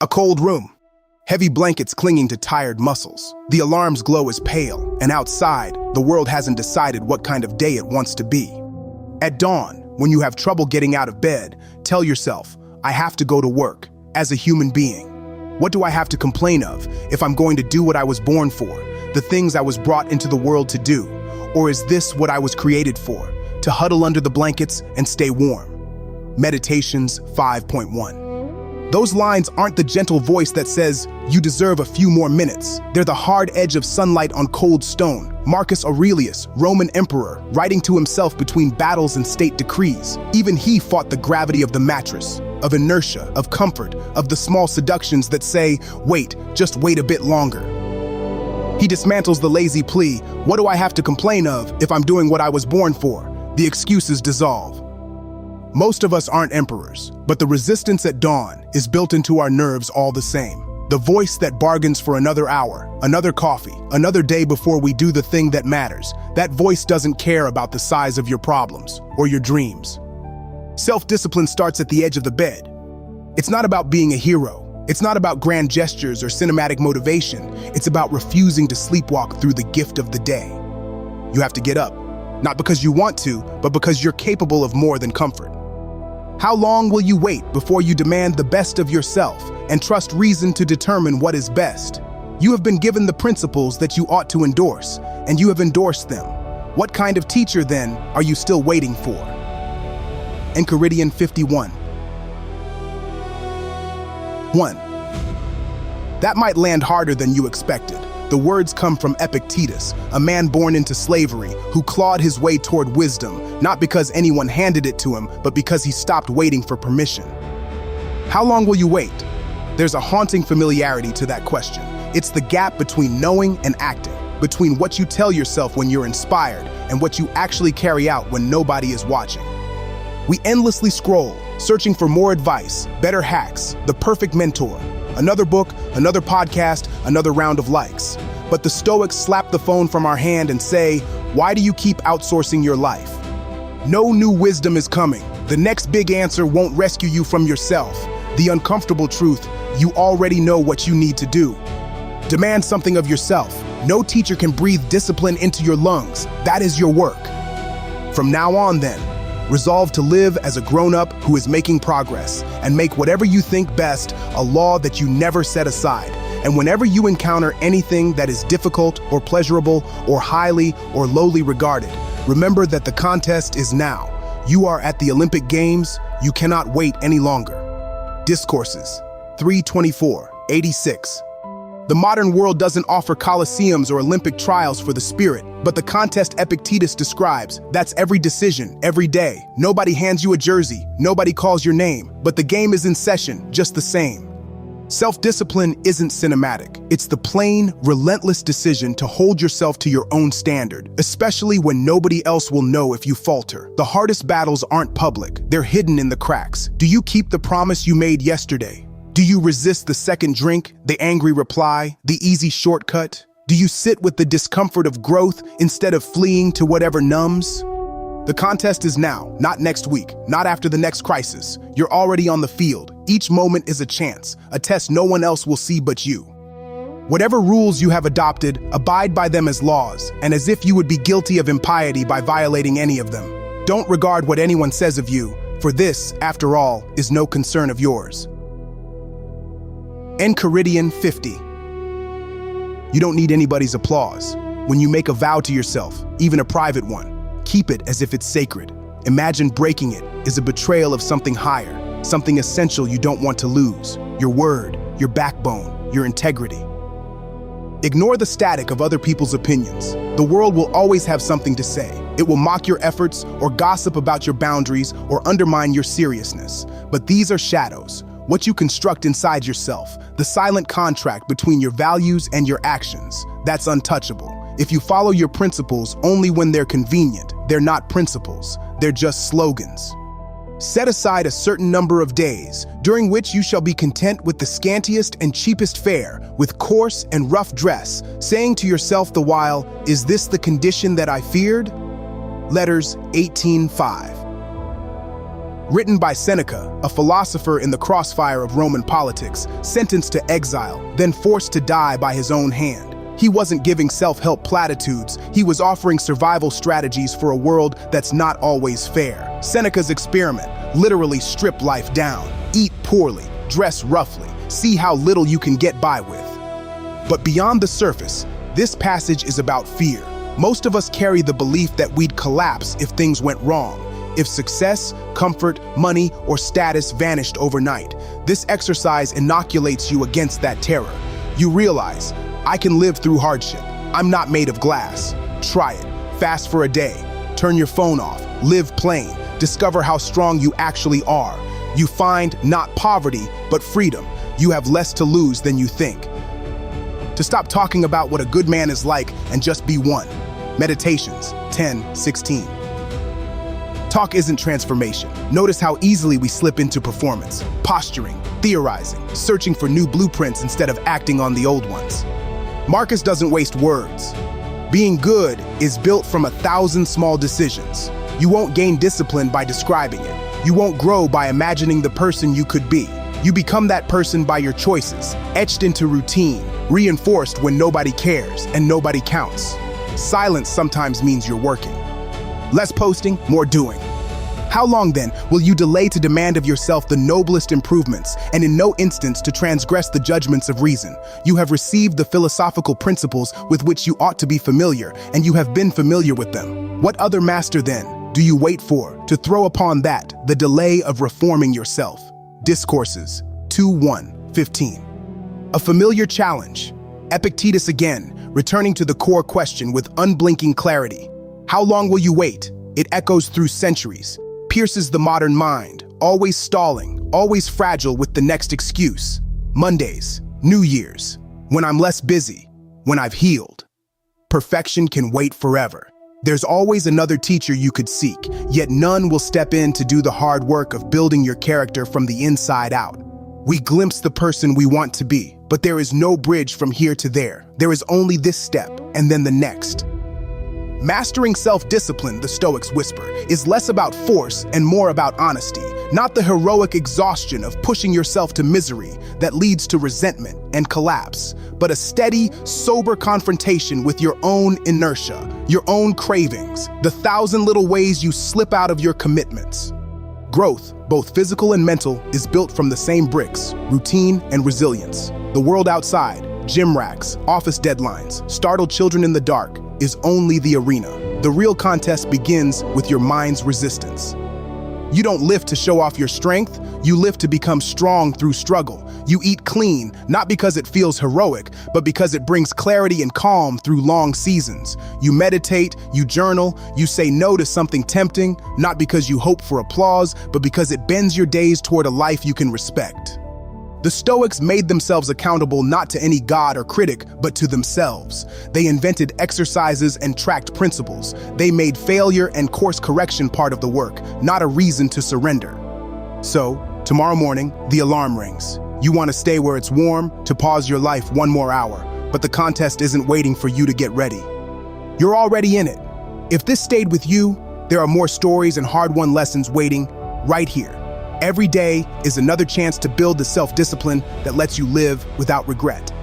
A cold room. Heavy blankets clinging to tired muscles. The alarm's glow is pale, and outside, the world hasn't decided what kind of day it wants to be. At dawn, when you have trouble getting out of bed, tell yourself, I have to go to work, as a human being. What do I have to complain of if I'm going to do what I was born for, the things I was brought into the world to do? Or is this what I was created for, to huddle under the blankets and stay warm? Meditations 5.1. Those lines aren't the gentle voice that says, you deserve a few more minutes. They're the hard edge of sunlight on cold stone. Marcus Aurelius, Roman emperor, writing to himself between battles and state decrees. Even he fought the gravity of the mattress, of inertia, of comfort, of the small seductions that say, wait, just wait a bit longer. He dismantles the lazy plea, what do I have to complain of if I'm doing what I was born for? The excuses dissolve. Most of us aren't emperors, but the resistance at dawn is built into our nerves all the same. The voice that bargains for another hour, another coffee, another day before we do the thing that matters. That voice doesn't care about the size of your problems or your dreams. Self-discipline starts at the edge of the bed. It's not about being a hero. It's not about grand gestures or cinematic motivation. It's about refusing to sleepwalk through the gift of the day. You have to get up, not because you want to, but because you're capable of more than comfort. How long will you wait before you demand the best of yourself and trust reason to determine what is best? You have been given the principles that you ought to endorse, and you have endorsed them. What kind of teacher, then, are you still waiting for? Enchiridion 51. 1. That might land harder than you expected. The words come from Epictetus, a man born into slavery who clawed his way toward wisdom, not because anyone handed it to him, but because he stopped waiting for permission. How long will you wait? There's a haunting familiarity to that question. It's the gap between knowing and acting, between what you tell yourself when you're inspired and what you actually carry out when nobody is watching. We endlessly scroll, searching for more advice, better hacks, the perfect mentor. Another book, another podcast, another round of likes. But the Stoics slap the phone from our hand and say, why do you keep outsourcing your life? No new wisdom is coming. The next big answer won't rescue you from yourself. The uncomfortable truth, you already know what you need to do. Demand something of yourself. No teacher can breathe discipline into your lungs. That is your work. From now on then, resolve to live as a grown-up who is making progress, and make whatever you think best a law that you never set aside. And whenever you encounter anything that is difficult or pleasurable or highly or lowly regarded, remember that the contest is now. You are at the Olympic Games. You cannot wait any longer. Discourses 3:24-86. The modern world doesn't offer coliseums or Olympic trials for the spirit, but the contest Epictetus describes, that's every decision, every day. Nobody hands you a jersey, nobody calls your name, but the game is in session, just the same. Self-discipline isn't cinematic. It's the plain, relentless decision to hold yourself to your own standard, especially when nobody else will know if you falter. The hardest battles aren't public, they're hidden in the cracks. Do you keep the promise you made yesterday? Do you resist the second drink, the angry reply, the easy shortcut? Do you sit with the discomfort of growth instead of fleeing to whatever numbs? The contest is now, not next week, not after the next crisis. You're already on the field. Each moment is a chance, a test no one else will see but you. Whatever rules you have adopted, abide by them as laws, and as if you would be guilty of impiety by violating any of them. Don't regard what anyone says of you, for this, after all, is no concern of yours. Enchiridion 50. You don't need anybody's applause. When you make a vow to yourself, even a private one, keep it as if it's sacred. Imagine breaking it is a betrayal of something higher, something essential you don't want to lose. Your word, your backbone, your integrity. Ignore the static of other people's opinions. The world will always have something to say. It will mock your efforts or gossip about your boundaries or undermine your seriousness. But these are shadows. What you construct inside yourself, the silent contract between your values and your actions, that's untouchable. If you follow your principles only when they're convenient, they're not principles, they're just slogans. Set aside a certain number of days, during which you shall be content with the scantiest and cheapest fare, with coarse and rough dress, saying to yourself the while, is this the condition that I feared? Letters 18:5. Written by Seneca, a philosopher in the crossfire of Roman politics, sentenced to exile, then forced to die by his own hand. He wasn't giving self-help platitudes, he was offering survival strategies for a world that's not always fair. Seneca's experiment: literally strip life down, eat poorly, dress roughly, see how little you can get by with. But beyond the surface, this passage is about fear. Most of us carry the belief that we'd collapse if things went wrong, if success, comfort, money, or status vanished overnight. This exercise inoculates you against that terror. You realize, I can live through hardship. I'm not made of glass. Try it. Fast for a day. Turn your phone off. Live plain. Discover how strong you actually are. You find not poverty, but freedom. You have less to lose than you think. To stop talking about what a good man is like and just be one. Meditations 10:16. Talk isn't transformation. Notice how easily we slip into performance, posturing, theorizing, searching for new blueprints instead of acting on the old ones. Marcus doesn't waste words. Being good is built from 1,000 small decisions. You won't gain discipline by describing it. You won't grow by imagining the person you could be. You become that person by your choices, etched into routine, reinforced when nobody cares and nobody counts. Silence sometimes means you're working. Less posting, more doing. How long then will you delay to demand of yourself the noblest improvements, and in no instance to transgress the judgments of reason? You have received the philosophical principles with which you ought to be familiar, and you have been familiar with them. What other master then do you wait for to throw upon that the delay of reforming yourself? Discourses 2:1-15. A familiar challenge. Epictetus again, returning to the core question with unblinking clarity. How long will you wait? It echoes through centuries, pierces the modern mind, always stalling, always fragile with the next excuse. Mondays, New Year's, when I'm less busy, when I've healed. Perfection can wait forever. There's always another teacher you could seek, yet none will step in to do the hard work of building your character from the inside out. We glimpse the person we want to be, but there is no bridge from here to there. There is only this step, and then the next. Mastering self-discipline, the Stoics whisper, is less about force and more about honesty, not the heroic exhaustion of pushing yourself to misery that leads to resentment and collapse, but a steady, sober confrontation with your own inertia, your own cravings, the 1,000 little ways you slip out of your commitments. Growth, both physical and mental, is built from the same bricks: routine and resilience. The world outside, gym racks, office deadlines, startled children in the dark, is only the arena. The real contest begins with your mind's resistance. You don't live to show off your strength, you live to become strong through struggle. You eat clean, not because it feels heroic, but because it brings clarity and calm through long seasons. You meditate, you journal, you say no to something tempting, not because you hope for applause, but because it bends your days toward a life you can respect. The Stoics made themselves accountable not to any god or critic, but to themselves. They invented exercises and tracked principles. They made failure and course correction part of the work, not a reason to surrender. So, tomorrow morning, the alarm rings. You want to stay where it's warm, to pause your life one more hour, but the contest isn't waiting for you to get ready. You're already in it. If this stayed with you, there are more stories and hard-won lessons waiting right here. Every day is another chance to build the self-discipline that lets you live without regret.